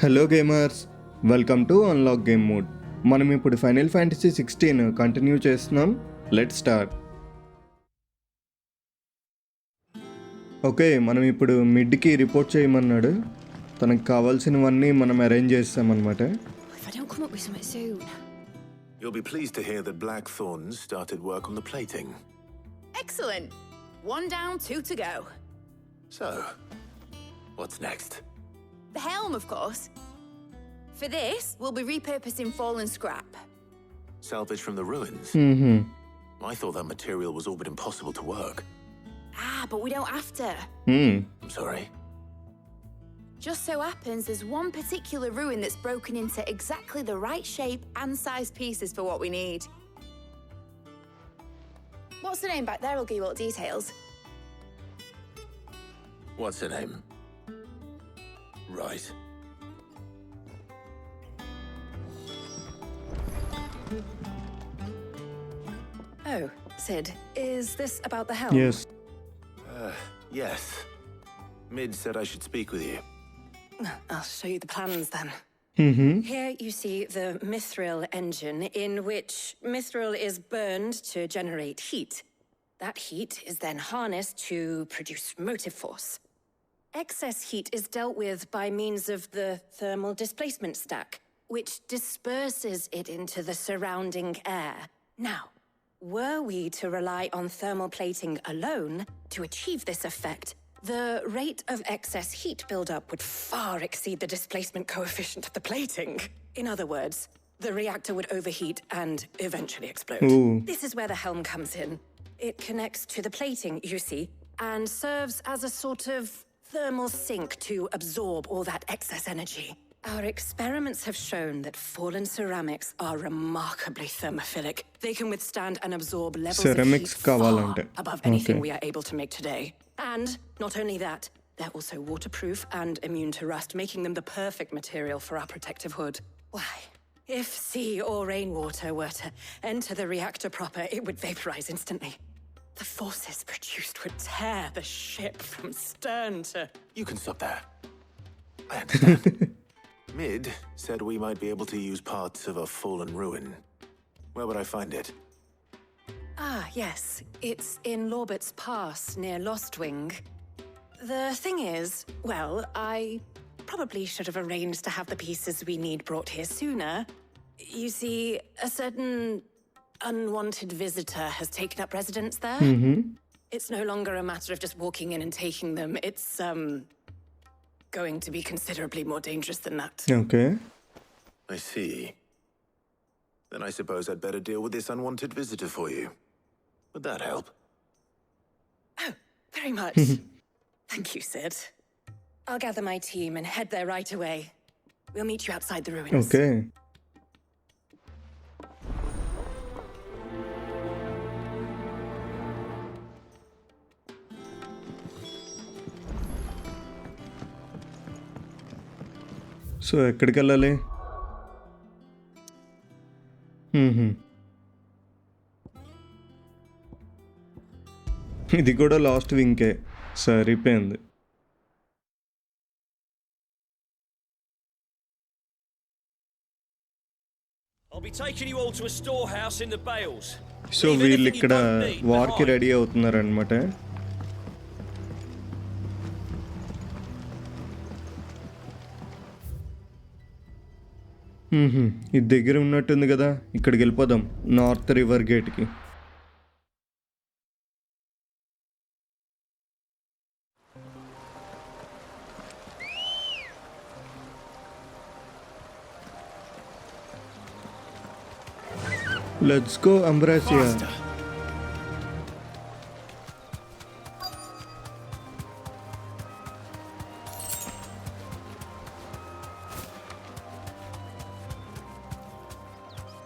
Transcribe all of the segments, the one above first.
Hello gamers, welcome to unlock game mode. మనం ఇప్పుడు final fantasy 16 continue చేస్తున్నాం. Let's start. Okay, మనం ఇప్పుడు మిడ్కి రిపోర్ట్ చేయమన్నాడు. తనకు కావాల్సినవన్నీ మనం అరేంజ్ చేస్తామన్నమాట. If I don't come up with something soon. You'll be pleased to hear that Blackthorn's started work on the plating. Excellent. 1 down, 2 to go. So, what's next? The helm, of course. For this, we'll be repurposing fallen scrap. Salvage from the ruins? I thought that material was all but impossible to work. But we don't have to. I'm sorry. Just so happens there's one particular ruin that's broken into exactly the right shape and size pieces for what we need. What's the name back there? I'll give you all the details. What's her name? Right. Oh, Sid, is this about the helm? Yes. Yes. Mid said I should speak with you. I'll show you the plans then. Mm-hmm. Here you see the mithril engine, in which mithril is burned to generate heat. That heat is then harnessed to produce motive force. Excess heat is dealt with by means of the thermal displacement stack, which disperses it into the surrounding air. Now, were we to rely on thermal plating alone to achieve this effect, the rate of excess heat buildup would far exceed the displacement coefficient of the plating. In other words, the reactor would overheat and eventually explode. Ooh. This is where the helm comes in. It connects to the plating, you see, and serves as a sort of thermal sink to absorb all that excess energy. Our experiments have shown that fallen ceramics are remarkably thermophilic. They can withstand and absorb levels Ceramics of heat far kavalante. above anything Okay. we are able to make today. And not only that, they're also waterproof and immune to rust, making them the perfect material for our protective hood. Why, if sea or rainwater were to enter the reactor proper, it would vaporize instantly. The forces produced would tear the ship from stern to... You can stop there. I understand. Mid said we might be able to use parts of a fallen ruin. Where would I find it? Ah, yes. It's in Lorbert's Pass, near Lostwing. The thing is, well, I probably should have arranged to have the pieces we need brought here sooner. You see, a certain unwanted visitor has taken up residence there. It's no longer a matter of just walking in and taking them. It's, going to be considerably more dangerous than that. Okay. I see. Then I suppose I'd better deal with this unwanted visitor for you. Would that help? Oh, very much. Thank you, Sid. I'll gather my team and head there right away. We'll meet you outside the ruins. Okay. So ఎక్కడికి వెళ్ళాలి? ఇది కూడా last వింకే. సరిపోయింది. I'll be taking you all to a storehouse in the Bales. So వీళ్ళు ఇక్కడ వార్కి ready అవుతున్నారు అనమాట. ఇది దగ్గర ఉన్నట్టుంది కదా, ఇక్కడికి వెళ్ళిపోదాం. నార్త్ రివర్ గేట్కి. Let's go Ambrosia.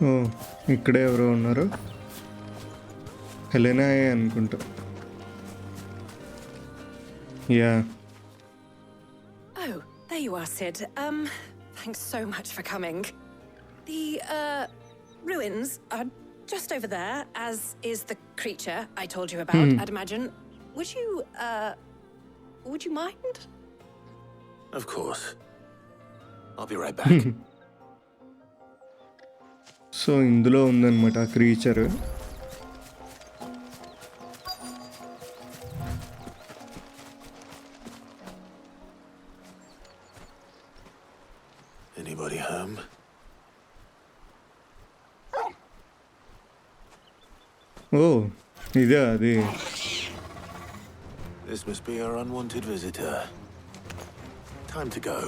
ఓ, ఇక్కడే ఎవరో ఉన్నారు. హెలెనా అనుకుంటా. Yeah. Oh, there you are, Sid. Thanks so much for coming. The, ruins are just over there, as is the creature I told you about, I'd imagine. Would you mind? Of course. I'll be right back. So ఇందులో ఉందన్నమాట ఆ creature. Anybody home? ఓ ఇదే అది. This must be our unwanted visitor. Time to go.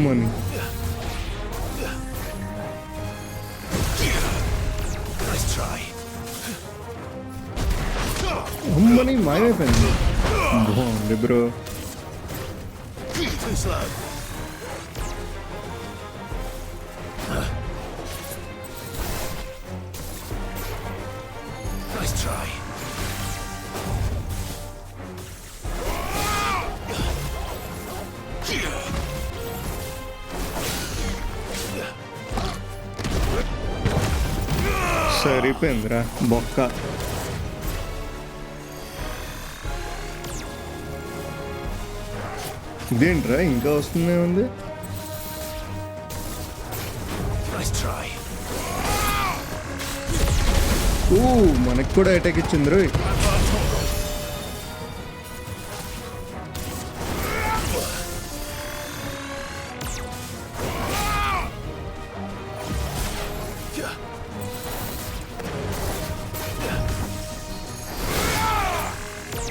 Money Nice try. అమ్మని మాయమైపోయింది. బాగుంది bro. Too slow. Nice try. సరిపోయిందిరా బొక్క. ఇదేంట్రా ఇంకా వస్తూనే ఉంది. Nice try. ఓ మనకు కూడా అటాక్ ఇచ్చింది రోయ్.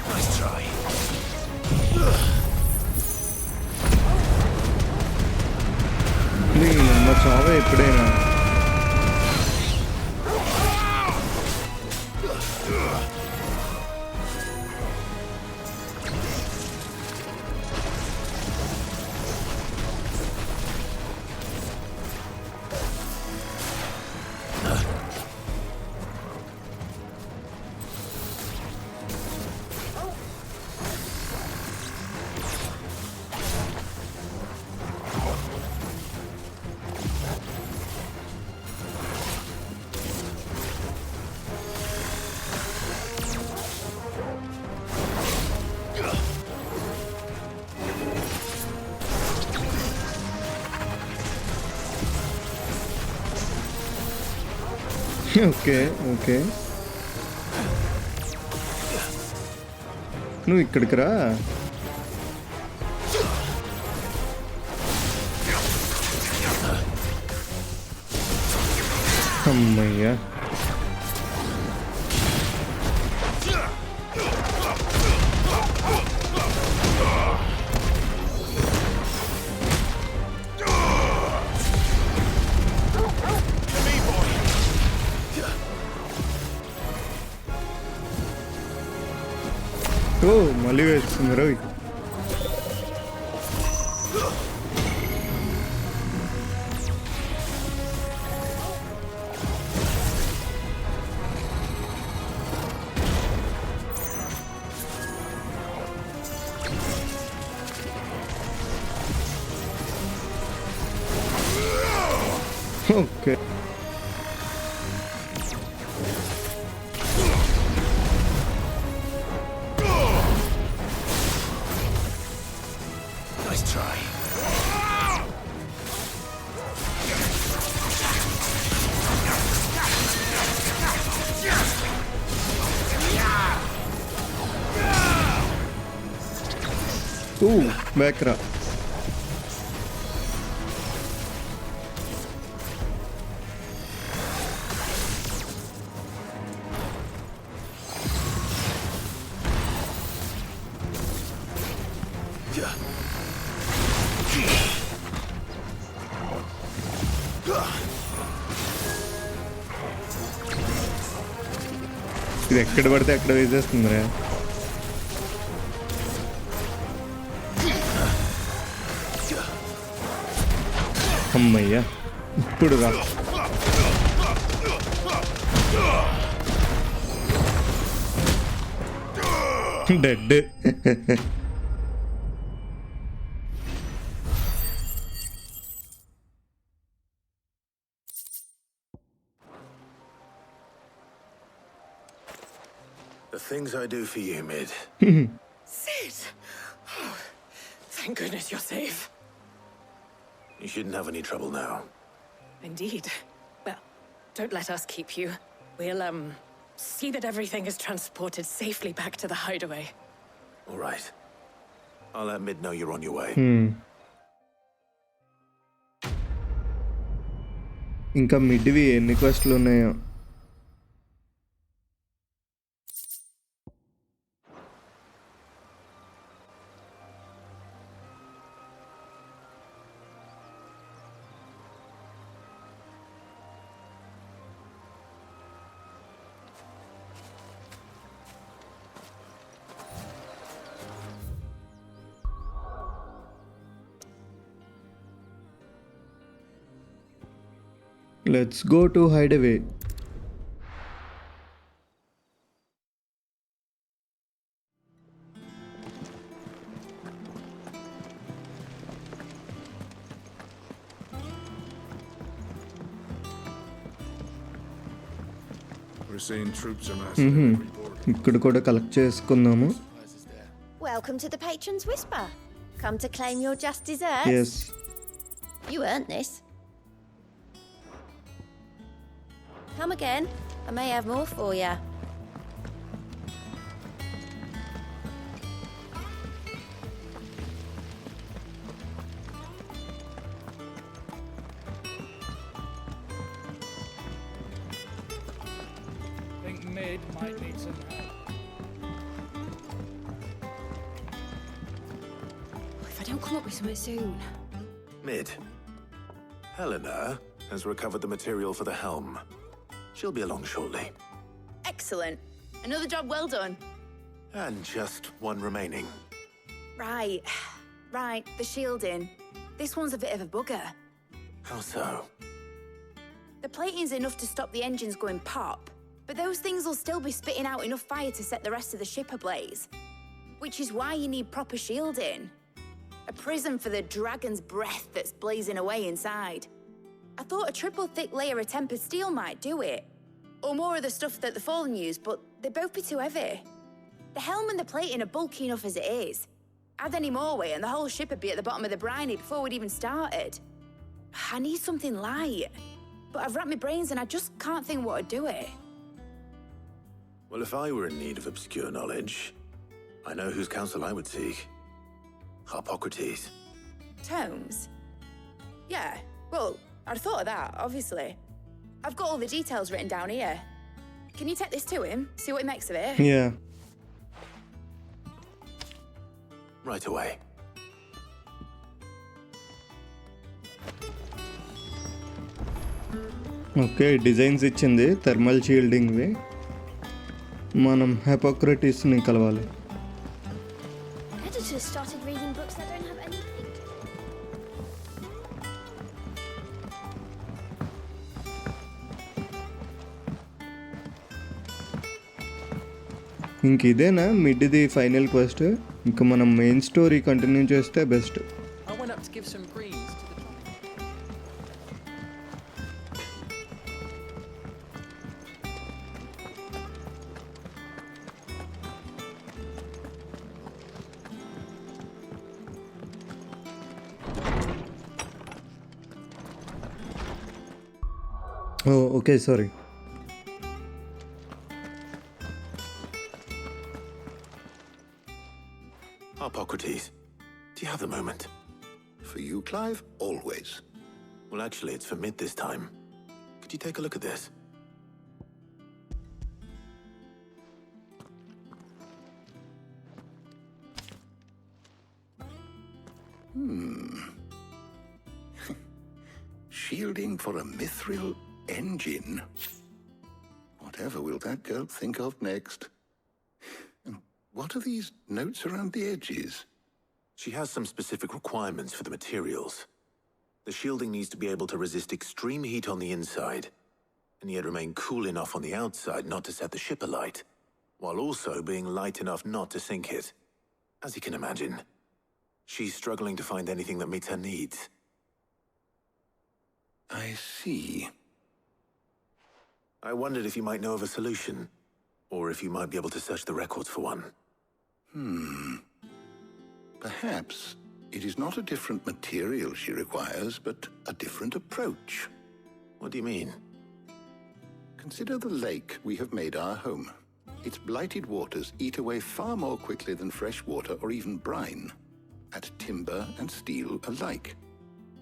Nice try. నీ అమ్మ చావే ఎప్పుడైనా. ఓకే ఓకే నువ్వు ఇక్కడికి రా. అమ్మయ్యా. ఓ మళ్ళీ వేస్తుంది Ravi. Okay Nice try. Oh back రా. ఇది ఎక్కడ పడితే అక్కడ వేసేస్తుందిరా. అమ్మయ్యా ఇప్పుడు రా. Dead. The things I do for you, Mid. Sid! Oh, thank goodness you're safe. You shouldn't have any trouble now. Indeed. Well, don't let us keep you. We'll, see that everything is transported safely back to the hideaway. All right. I'll let Mid know you're on your way. ఇంకా మిడ్వి ఎన్ని క్వెస్ట్లు ఉన్నాయో. Let's go to hideaway. We're seeing troops amassing at every border. ఇక్కడ కూడా collect చేసుకుందాము. Welcome to the Patron's Whisper. Come to claim your just desserts. Yes. You earned this. Come again. I may have more for you. Think Mid might need some help. If I don't come up with something soon. Mid. Helena has recovered the material for the helm. She'll be along shortly. Excellent. Another job well done. And just one remaining. Right. Right, the shielding. This one's a bit of a bugger. How so? The plating's enough to stop the engines going pop, but those things will still be spitting out enough fire to set the rest of the ship ablaze. Which is why you need proper shielding. A prism for the dragon's breath that's blazing away inside. I thought a triple thick layer of tempered steel might do it. Or more of the stuff that the Fallen use, but they'd both be too heavy. The helm and the plating are bulky enough as it is. Add any more weight and the whole ship would be at the bottom of the briny before we'd even started. I need something light. But I've racked my brains and I just can't think what would do it. Well, if I were in need of obscure knowledge, I know whose counsel I would seek. Hippocrates. Tomes? Yeah, well, I'd thought of that, obviously. I've got all the details written down here. Can you take this to him? See what he makes of it? Yeah. Right away. Okay, designs ఇచ్చింది thermal షీల్డింగ్వి. మనం హిపోక్రటీస్ని కలవాలి. Editors started reading books that don't have any paint. ఇంక ఇదేనా మిడ్ది final quest? ఇంకా మనం main story continue చేస్తే best. I went up to give some greens to the oh okay, sorry. Hippocrates, do you have the moment? For you, Clive, always. Well, actually, it's for Mid this time. Could you take a look at this? Shielding for a mithril engine. Whatever will that girl think of next? And what are these notes around the edges? She has some specific requirements for the materials. The shielding needs to be able to resist extreme heat on the inside, and yet remain cool enough on the outside not to set the ship alight, while also being light enough not to sink it. As you can imagine, she's struggling to find anything that meets her needs. I see. I wondered if you might know of a solution. Or if you might be able to search the records for one. Perhaps it is not a different material she requires, but a different approach. What do you mean? Consider the lake we have made our home. Its blighted waters eat away far more quickly than fresh water or even brine, at timber and steel alike.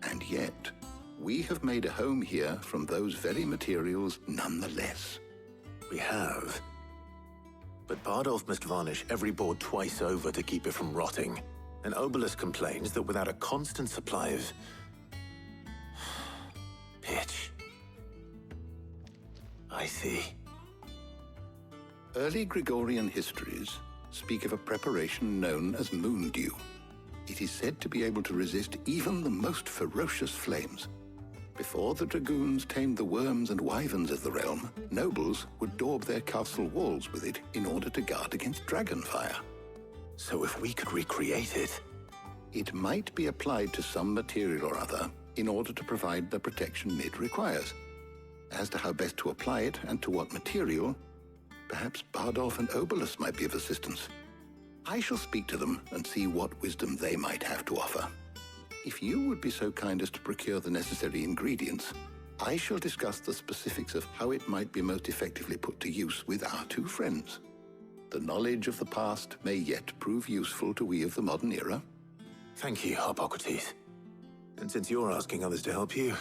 And yet, we have made a home here from those very materials nonetheless. We have. But Bardolph must varnish every board twice over to keep it from rotting. And Obelisk complains that without a constant supply of pitch. I see. Early Gregorian histories speak of a preparation known as moon dew. It is said to be able to resist even the most ferocious flames. Before the dragoons tamed the worms and wyverns of the realm, nobles would daub their castle walls with it in order to guard against dragon fire. So if we could recreate it... It might be applied to some material or other in order to provide the protection it requires. As to how best to apply it and to what material, perhaps Bardolph and Obelisk might be of assistance. I shall speak to them and see what wisdom they might have to offer. If you would be so kind as to procure the necessary ingredients, I shall discuss the specifics of how it might be most effectively put to use with our two friends. The knowledge of the past may yet prove useful to we of the modern era. Thank you, Hippocrates. And since you're asking others to help you,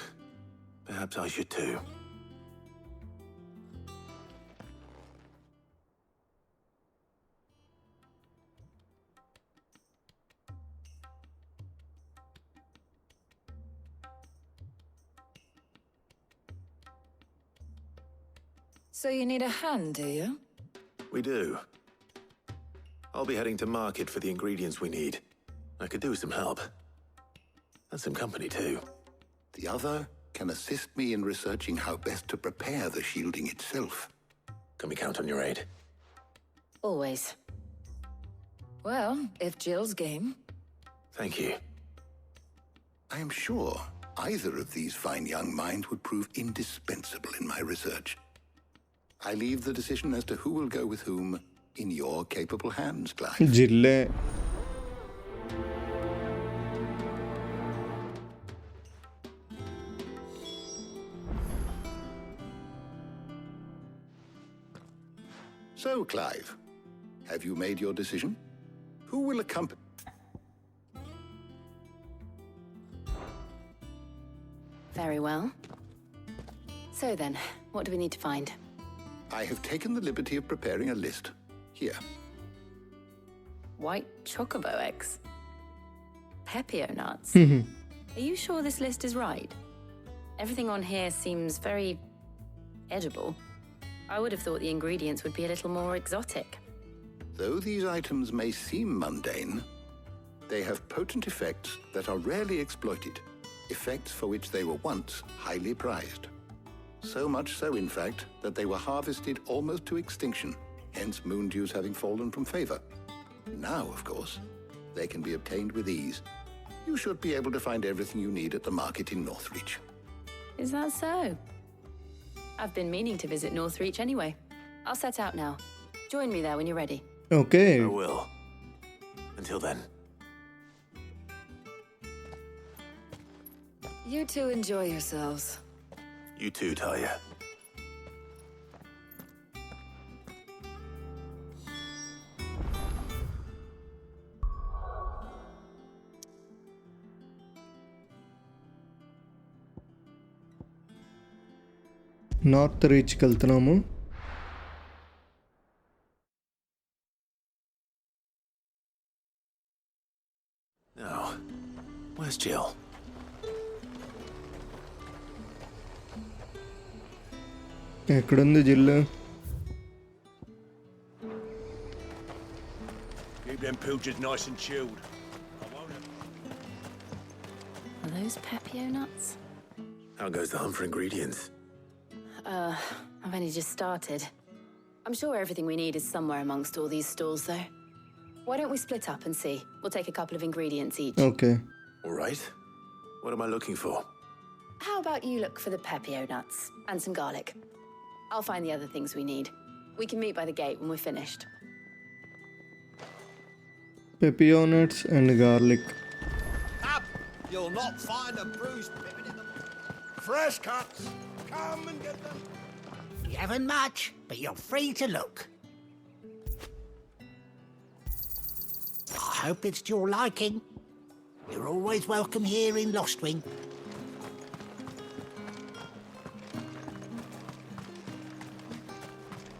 perhaps I should too. So you need a hand, do you? We do. I'll be heading to market for the ingredients we need. I could do with some help. And some company, too. The other can assist me in researching how best to prepare the shielding itself. Can we count on your aid? Always. Well, if Jill's game. Thank you. I am sure either of these fine young minds would prove indispensable in my research. I leave the decision as to who will go with whom in your capable hands, Clive. జిల్లే So, Clive, have you made your decision? Who will accompany... Very well. So then, what do we need to find? I have taken the liberty of preparing a list. Here. White chocobo eggs. Pepio nuts. Are you sure this list is right? Everything on here seems very edible. I would have thought the ingredients would be a little more exotic. Though these items may seem mundane, they have potent effects that are rarely exploited, effects for which they were once highly prized. So much so, in fact, that they were harvested almost to extinction, hence moon dews having fallen from favor. Now, of course, they can be obtained with ease. You should be able to find everything you need at the market in Northreach. Is that so? I've been meaning to visit Northreach anyway. I'll set out now. Join me there when you're ready. Okay I will. Until then. You two enjoy yourselves. You too, Talia. North రీచ్కి వెళ్తున్నాము. Now, where's Jill? ఎక్కడుంది Jill? Keep them pilchards nice and chilled. Are those Pepio nuts? How goes the hunt for ingredients? I've only just started. I'm sure everything we need is somewhere amongst all these stalls, though. Why don't we split up and see? We'll take a couple of ingredients each. Okay All right. What am I looking for? How about you look for the Pepio nuts and some garlic? I'll find the other things we need. We can meet by the gate when we're finished. Pepionuts and garlic. Up! You'll not find a bruised pippin in the... Fresh cuts! Come and get them! You haven't much, but you're free to look. I hope it's to your liking. You're always welcome here in Lostwing.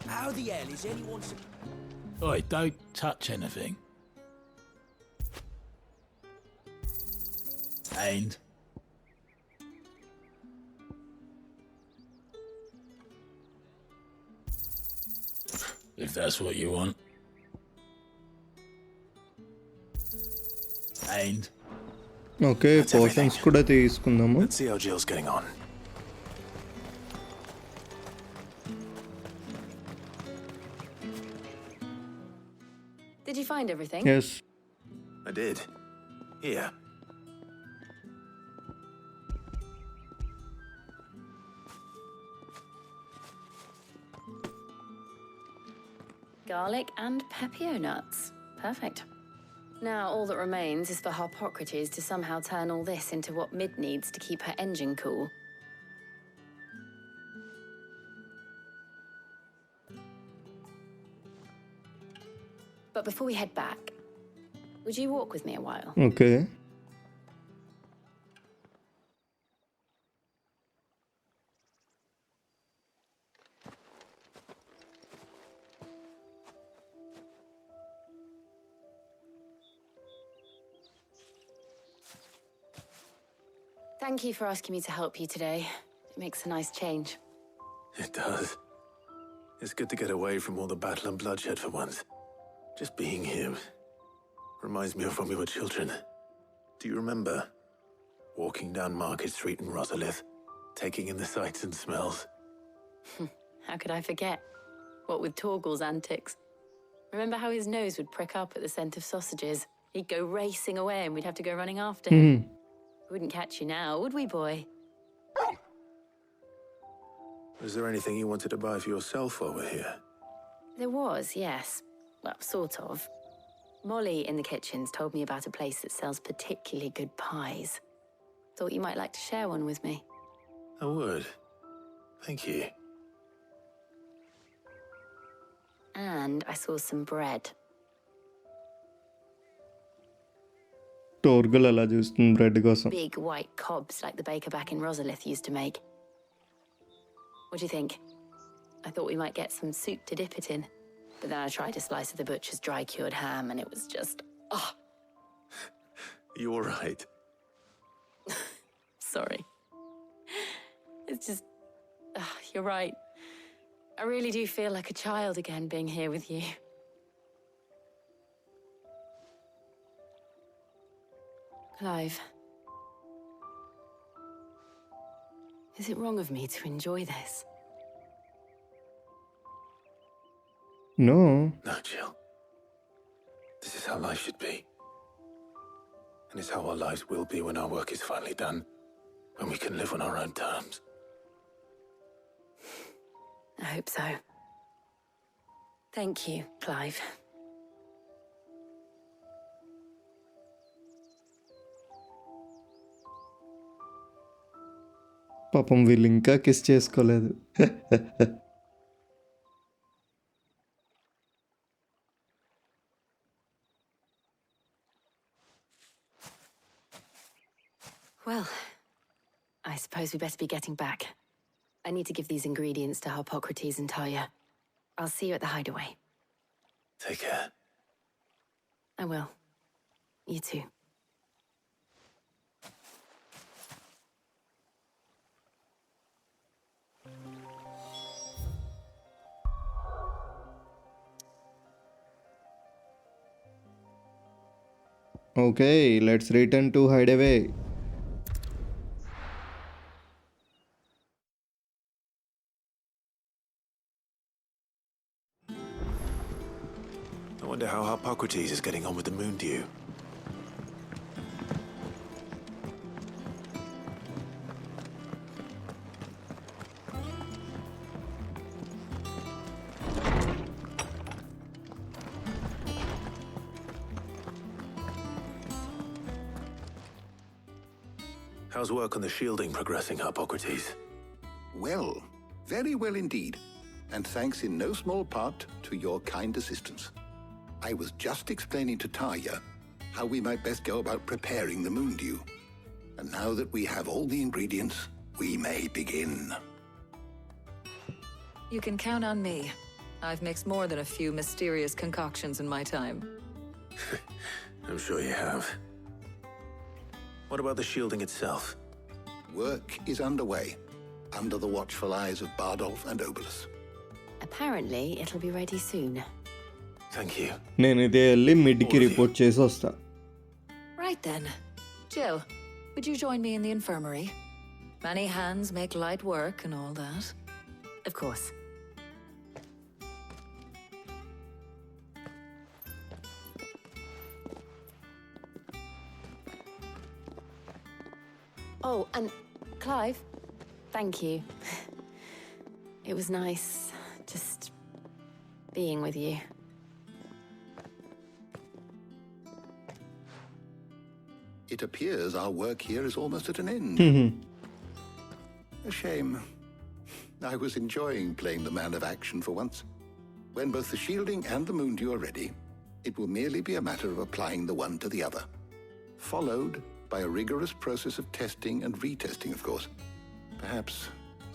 How the hell is anyone... Oi, don't touch anything. And if that's what you want. And okay portions కూడా తీసుకుందాము. Let's see how Jill's getting on. Did you find everything? Yes. I did. Here. Garlic and pepio nuts. Perfect. Now all that remains is for Harpocrates to somehow turn all this into what Mid needs to keep her engine cool. But before we head back, would you walk with me a while? Okay. Thank you for asking me to help you today. It makes a nice change. It does. It's good to get away from all the battle and bloodshed for once. Just being here reminds me of when we were children. Do you remember walking down Market Street in Rosalith, taking in the sights and smells? How could I forget? What with Torgal's antics. Remember how his nose would prick up at the scent of sausages? He'd go racing away and we'd have to go running after him. We wouldn't catch you now, would we, boy? Was there anything you wanted to buy for yourself while we're here? There was, yes. Well, sort of. Molly in the kitchens told me about a place that sells particularly good pies. Thought you might like to share one with me. I would. Thank you. And I saw some bread. టోర్గల్ అలా చూస్తుంది bread కోసం. Big white cobs like the baker back in Rosalith used to make. What do you think? I thought we might get some soup to dip it in. But then I tried a slice of the butcher's dry-cured ham and it was just... oh. You all right? Sorry. It's just... you're right. I really do feel like a child again being here with you. Clive. Is it wrong of me to enjoy this? No. No, Jill. This is how life should be. And it's how our lives will be when our work is finally done. When we can live on our own terms. I hope so. Thank you, Clive. పాపం వీళ్ళు ఇంకా kiss చేసుకోలేదు. Well, I suppose we better be getting back. I need to give these ingredients to Harpocrates and Talia. I'll see you at the hideaway. Take care. I will. You too. Okay, let's return to hideaway. I wonder how Harpocrates is getting on with the moon dew. How's work on the shielding progressing, Hippocrates? Well, very well indeed. And thanks in no small part to your kind assistance. I was just explaining to Taya how we might best go about preparing the moon dew. And now that we have all the ingredients, we may begin. You can count on me. I've mixed more than a few mysterious concoctions in my time. I'm sure you have. What about the shielding itself? Work is underway, under the watchful eyes of Bardolph and Obolus. Apparently, it'll be ready soon. Thank you. నేను ఇదే వెళ్ళి మిడ్కి report చేసి వస్తా. Right then. Jill, would you join me in the infirmary? Many hands make light work and all that. Of course. Oh, and Clive, thank you. It was nice just being with you. It appears our work here is almost at an end. A shame. I was enjoying playing the man of action for once. When both the shielding and the moon dew are ready, it will merely be a matter of applying the one to the other, followed by a rigorous process of testing and retesting, of course. Perhaps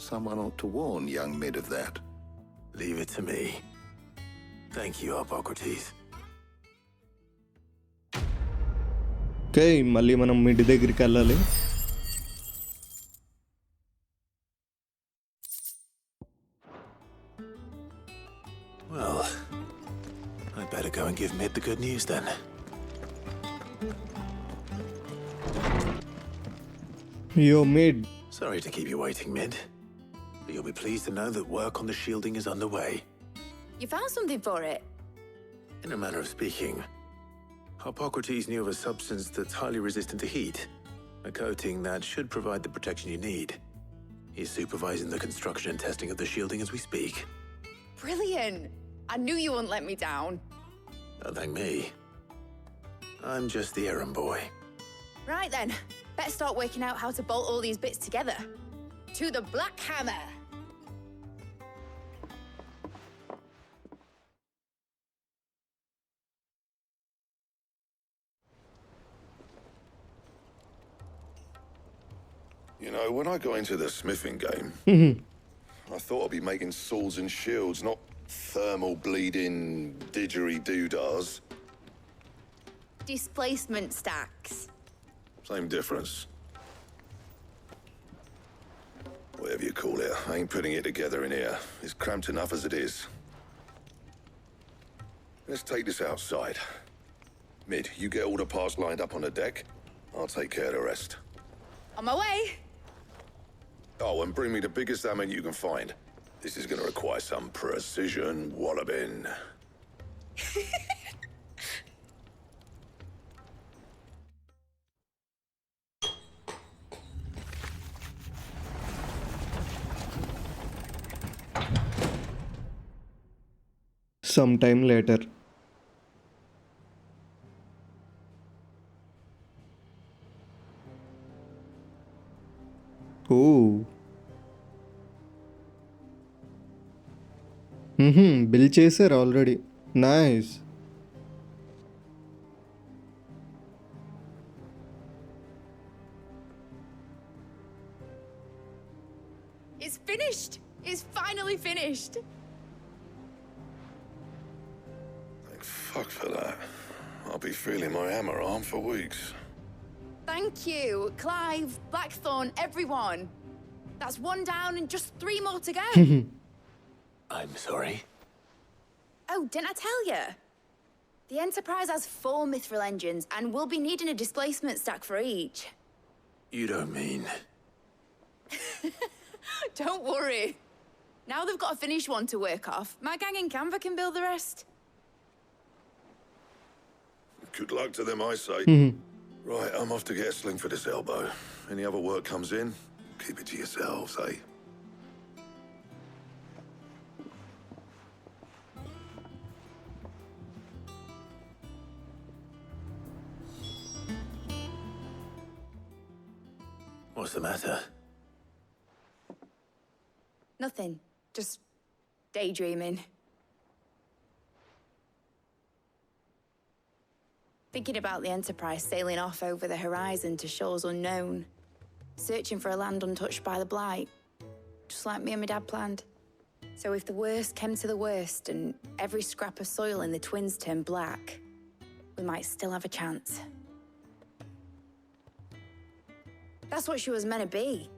someone ought to warn young Mid of that. Leave it to me. Thank you, Hippocrates. Okay, మళ్ళీ మనం mid దగ్గరికి వెళ్ళాలి. Well, I'd better go and give Mid the good news then. Yo, Mid. Sorry to keep you waiting, Mid. But you'll be pleased to know that work on the shielding is underway. You found something for it? In a manner of speaking, Hippocrates knew of a substance that's highly resistant to heat, a coating that should provide the protection you need. He's supervising the construction and testing of the shielding as we speak. Brilliant! I knew you wouldn't let me down. Don't thank me. I'm just the errand boy. Right then, better start working out how to bolt all these bits together. To the Black Hammer! You know, when I got into the smithing game, I thought I'd be making swords and shields, not thermal bleeding didgeridoo-dahs. Displacement stacks. Same difference. Whatever you call it, I ain't putting it together in here. It's cramped enough as it is. Let's take this outside. Mid, you get all the parts lined up on the deck. I'll take care of the rest. On my way! Oh, and bring me the biggest salmon you can find. This is gonna require some precision walloping. Sometime later. Oh. Bill చేశారు already. Nice. It's finished! It's finally finished! Thank fuck for that. I'll be feeling my hammer arm for weeks. Thank you, Clive, Blackthorn, everyone. That's one down and just 3 more to go. I'm sorry. Oh, didn't I tell you? The Enterprise has 4 mithril engines and we'll be needing a displacement stack for each. You don't mean... Don't worry. Now they've got a finished one to work off. My gang in Canva can build the rest. Good luck to them, I say. Right, I'm off to get a sling for this elbow. Any other work comes in, keep it to yourselves, eh? What's the matter? Nothing. Just daydreaming. Thinking about the Enterprise sailing off over the horizon to shores unknown, searching for a land untouched by the Blight, just like me and my dad planned. So if the worst came to the worst and every scrap of soil in the Twins turned black, we might still have a chance. That's what she was meant to be.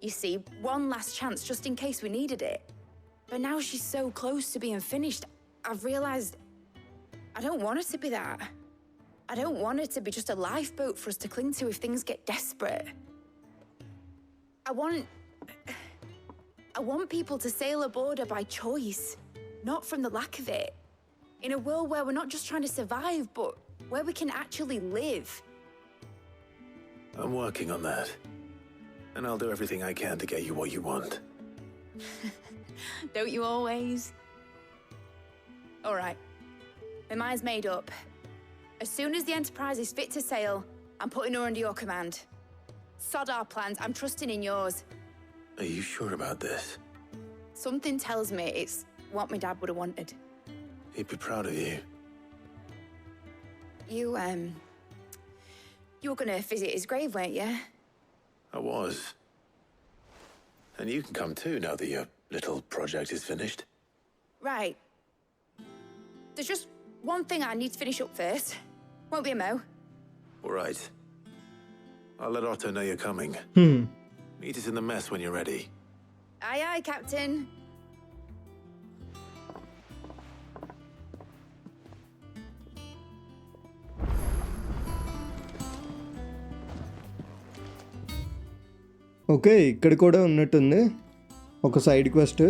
You see, one last chance just in case we needed it. But now she's so close to being finished, I've realized I don't want her to be that. I don't want her to be just a lifeboat for us to cling to if things get desperate. I want people to sail aboard her by choice, not from the lack of it. In a world where we're not just trying to survive, but where we can actually live. I'm working on that. And I'll do everything I can to get you what you want. Don't you always? All right. My mind's made up. As soon as the Enterprise is fit to sail, I'm putting her under your command. Sod our plans, I'm trusting in yours. Are you sure about this? Something tells me it's what my dad would have wanted. He'd be proud of you. You were gonna visit his grave, weren't you? I was. And you can come too now that your little project is finished. Right. There's just one thing I need to finish up first. Won't be a mo. All right. I'll let Otto know you're coming. Meet us in the mess when you're ready. Aye, aye, Captain. Okay ఇక్కడ కూడా ఉన్నట్టుంది ఒక side quest,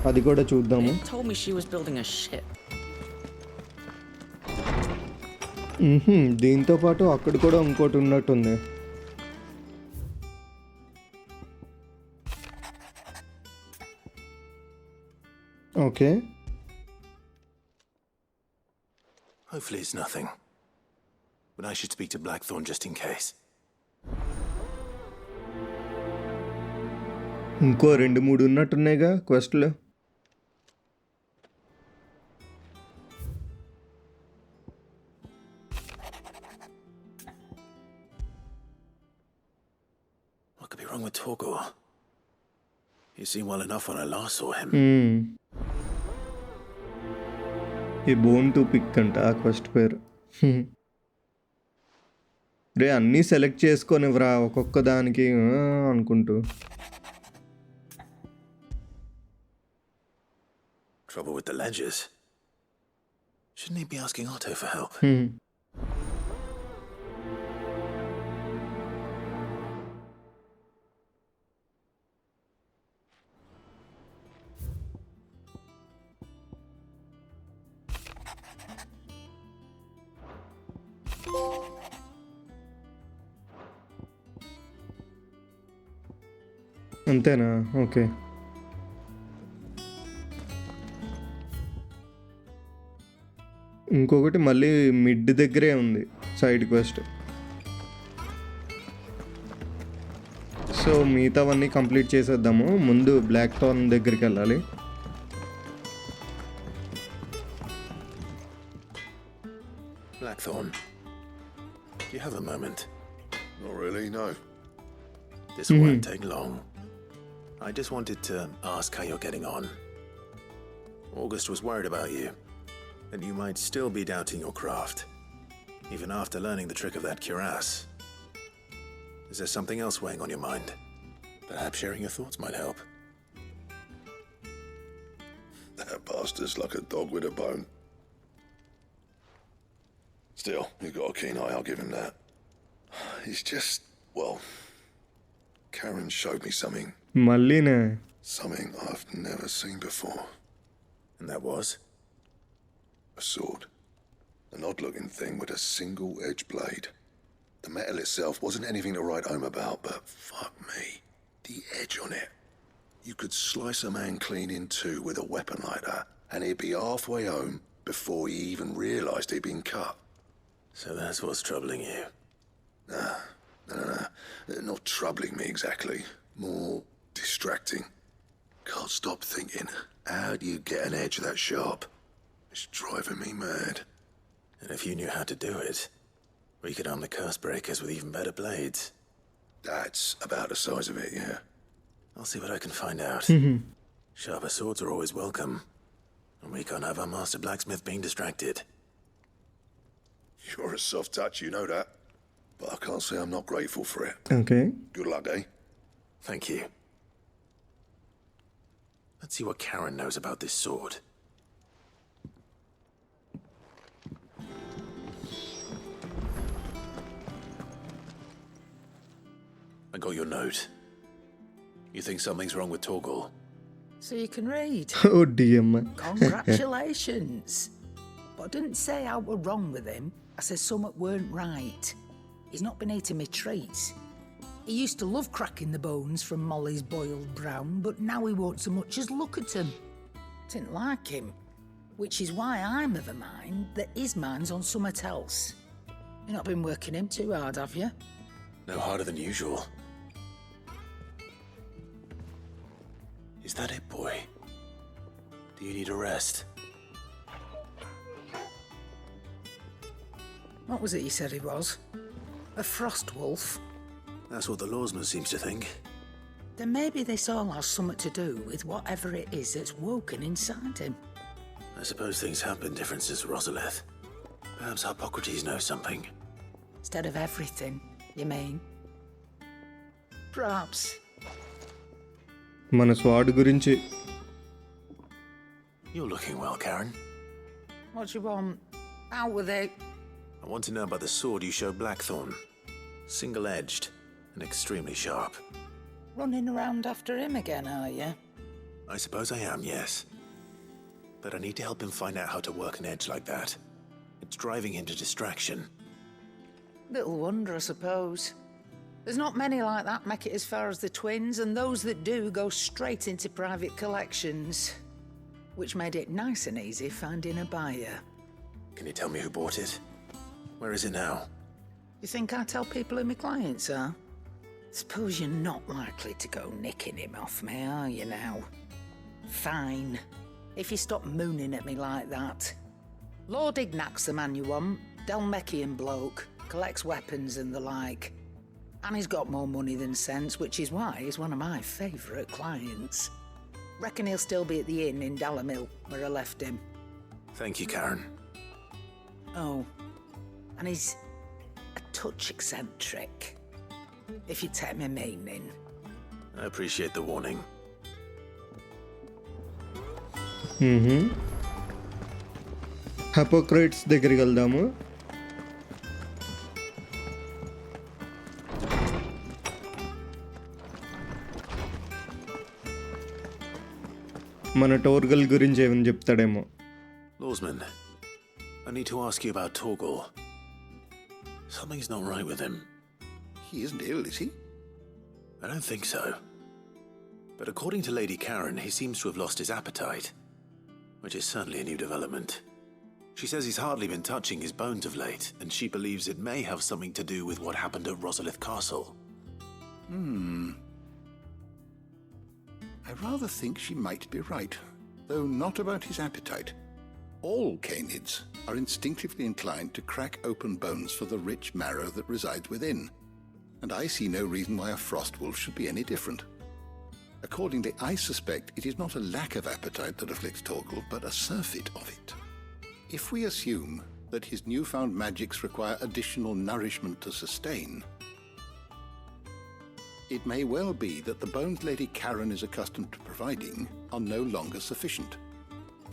అది కూడా చూద్దాము. It told me she was building a ship. దీంతో పాటు అక్కడ కూడా ఇంకోటి ఉన్నట్టుంది. Okay. Hopefully it's nothing. But I should speak to Blackthorn just in case. ఇంకో 2-3 ఉన్నట్టున్నాయిగా క్వెస్ట్లు. What could be wrong with Torgor? You seemed well enough when I last saw him. ఈ bone to pick అంట ఆ quest పేరు. రే అన్నీ select చేసుకొనివ్వరా ఒక్కొక్క దానికి అనుకుంటూ. Trouble with the ledgers. Shouldn't he be asking Otto for help? అంతేనా? Okay. ఇంకొకటి మళ్ళీ మిడ్ దగ్గరే ఉంది సైడ్ క్వెస్ట్. సో మిగతావన్నీ కంప్లీట్ చేసేద్దాము. ముందు బ్లాక్ థార్న్ దగ్గరికి వెళ్ళాలి. Blackthorn, do you have a moment? Not really, no. This won't take long. I just wanted to ask how you're getting on. August was worried about you, that you might still be doubting your craft, even after learning the trick of that cuirass. Is there something else weighing on your mind? Perhaps sharing your thoughts might help. That bastard's like a dog with a bone. Still, you've got a keen eye, I'll give him that. He's just, well, Karen showed me something. మళ్ళీనే. Something I've never seen before. And that was? A sword. An odd-looking thing with a single-edged blade. The metal itself wasn't anything to write home about, but fuck me. The edge on it. You could slice a man clean in two with a weapon like that, and he'd be halfway home before he even realised he'd been cut. So that's what's troubling you? Not troubling me exactly. More distracting. Can't stop thinking, how do you get an edge that sharp? It's driving me mad. And if you knew how to do it, we could arm the curse breakers with even better blades. That's about the size of it, yeah. I'll see what I can find out. Sharper swords are always welcome. And we can't have our master blacksmith being distracted. You're a soft touch, you know that. But I can't say I'm not grateful for it. Okay. Good luck, eh? Thank you. Let's see what Karen knows about this sword. I got your note. You think something's wrong with Torgal? So you can read. Oh, DM. Congratulations. But I didn't say I were wrong with him. I said something weren't right. He's not been eating me treats. He used to love cracking the bones from Molly's boiled brown, but now he won't so much as look at him. Didn't like him. Which is why I'm of a mind that his mind's on something else. You've not been working him too hard, have you? No harder than usual. Is that it, boy? Do you need a rest? What was it he said he was? A frost wolf? That's what the lawsman seems to think. Then maybe this all has something to do with whatever it is that's woken inside him. I suppose things have been different since Rosalith. Perhaps Hippocrates knows something. Instead of everything, you mean? Perhaps. మన స్వాడ్ గురించి. You're looking well, Karen. What do you want? Out with it. I want to know about the sword you showed Blackthorn. Single-edged and extremely sharp. Running around after him again, are you? I suppose I am, yes. But I need to help him find out how to work an edge like that. It's driving him to distraction. Little wonder, I suppose. There's not many like that make it as far as the twins, and those that do go straight into private collections. Which made it nice and easy finding a buyer. Can you tell me who bought it? Where is it now? You think I tell people who my clients are? Suppose you're not likely to go nicking him off me, are you now? Fine. If you stop mooning at me like that. Lord Ignac's the man you want. Dalmekian bloke. Collects weapons and the like. And he's got more money than sense, which is why he's one of my favourite clients. Reckon he'll still be at the inn in Dalamil, where I left him. Thank you, Karen. Oh, and he's a touch eccentric, if you take my meaning. I appreciate the warning. Hippocrates దగ్గరికి వెళ్దాము. మన టోర్గల్ గురించి ఏమని చెప్తాడేమో. Lawsman, I need to ask you about Torgal. Something's not right with him. He isn't ill, is he? I don't think so. But according to Lady Karen, he seems to have lost his appetite, which is certainly a new development. She says he's hardly been touching his bones of late, and she believes it may have something to do with what happened at Rosalith Castle. I rather think she might be right, though not about his appetite. All canids are instinctively inclined to crack open bones for the rich marrow that resides within, and I see no reason why a frost wolf should be any different. Accordingly, I suspect it is not a lack of appetite that afflicts Torgal, but a surfeit of it. If we assume that his newfound magics require additional nourishment to sustain, it may well be that the bones Lady Karen is accustomed to providing are no longer sufficient.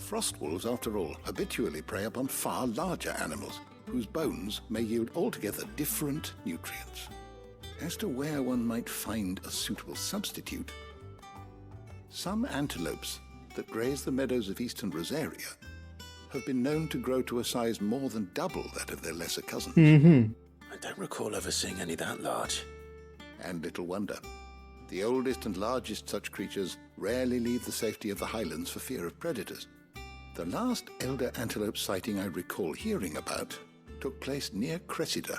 Frost wolves, after all, habitually prey upon far larger animals, whose bones may yield altogether different nutrients. As to where one might find a suitable substitute, some antelopes that graze the meadows of eastern Rosaria have been known to grow to a size more than double that of their lesser cousins. I don't recall ever seeing any that large. And little wonder. The oldest and largest such creatures rarely leave the safety of the highlands for fear of predators. The last elder antelope sighting I recall hearing about took place near Cressida,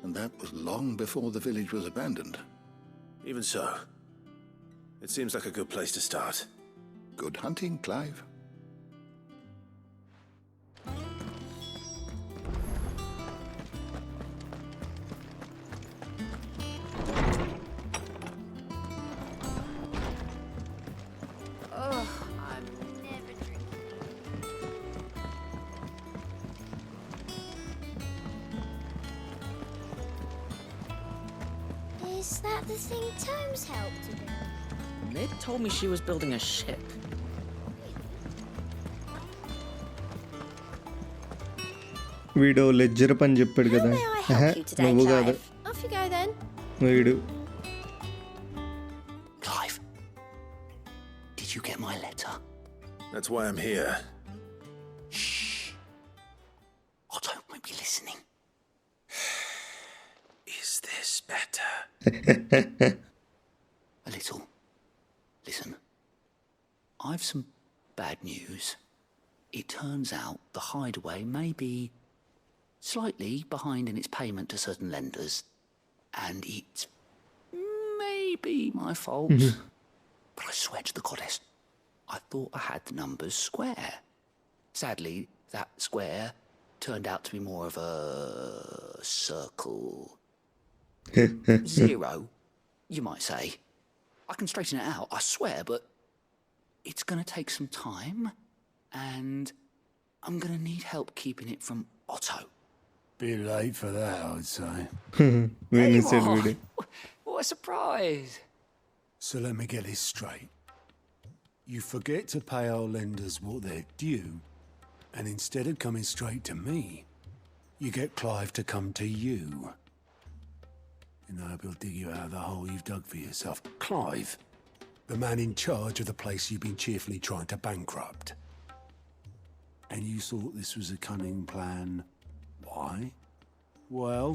And that was long before the village was abandoned. Even so, it seems like a good place to start. Good hunting, Clive. Ugh, I'm never drinking. Is that the thing Tomes helped to build? Ned told me she was building a ship. వీడు ledger పని చెప్పాడు కదా How may I help you today, నువ్వు కాదు Clive? Off you go then. వీడు Clive, did you get my letter? That's why I'm here. Shh. Otto might be listening. Is this better? A little. Listen, I've some bad news. It turns out the hideaway may be slightly behind in its payment to certain lenders, and it's maybe my fault. But I swear to the goddess, I thought I had the numbers square. Sadly, that square turned out to be more of a circle. Zero, you might say. I can straighten it out, I swear, but it's going to take some time, and I'm going to need help keeping it from Otto. Bit late for that, I'd say. వీడిని said వీడు What a surprise! So let me get this straight. You forget to pay our lenders what they're due, and instead of coming straight to me, you get Clive to come to you. And I hope he'll dig you out of the hole you've dug for yourself. Clive, the man in charge of the place you've been cheerfully trying to bankrupt. And you thought this was a cunning plan. Why? Well,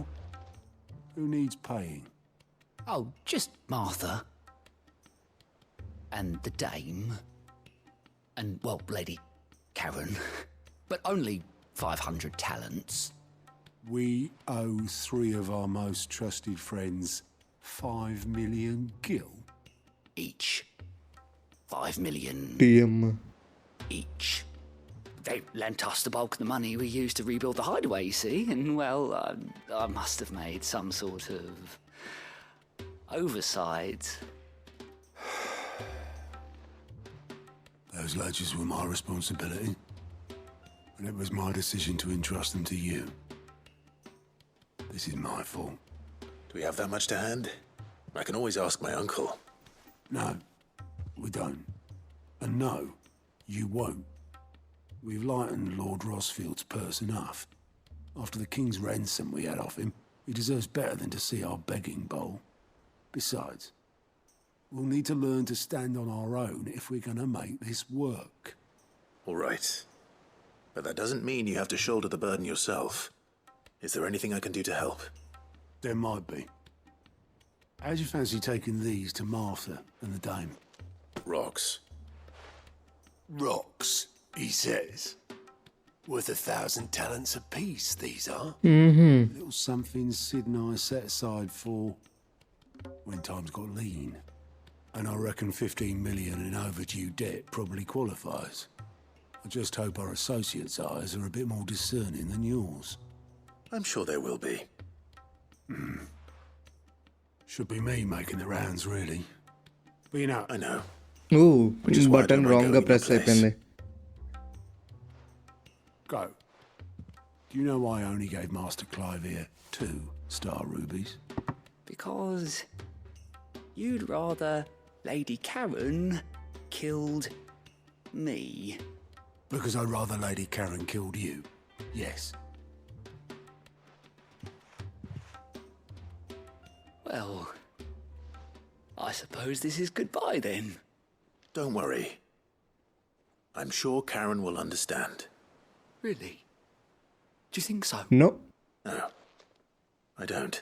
who needs paying? Oh, just Martha. And the dame. And, well, Lady Karen. But only 500 talents. We owe 3 of our most trusted friends 5 million gil. Each. 5 million TM each. They lent us the bulk of the money we used to rebuild the hideaway, you see, and, well, I must have made some sort of oversight. Those ledgers were my responsibility, and it was my decision to entrust them to you. This is my fault. Do we have that much to hand? I can always ask my uncle. No, we don't. And no, you won't. We've lightened Lord Rossfield's purse enough. After the king's ransom we had off him, he deserves better than to see our begging bowl. Besides, we'll need to learn to stand on our own if we're going to make this work. All right. But that doesn't mean you have to shoulder the burden yourself. Is there anything I can do to help? There might be. How'd you fancy taking these to Martha and the dame? Rocks. Rocks, he says. Worth 1,000 talents apiece, these are. Little something Sid and I set aside for when times got lean. And I reckon 15 million in overdue debt probably qualifies. I just hope our associates' eyes are a bit more discerning than yours. I'm sure there will be. Should be me making the rounds, really. But you know, I know. Oh Which is why I button don't mind wrong గా going press your place. అయిపోయింది go. Do you know why I only gave Master Clive here 2 star rubies? Because you'd rather Lady Karen killed me. Because I'd rather Lady Karen killed you. Yes. Well, I suppose this is goodbye then. Don't worry. I'm sure Karen will understand. Really? Do you think so? No No, I don't.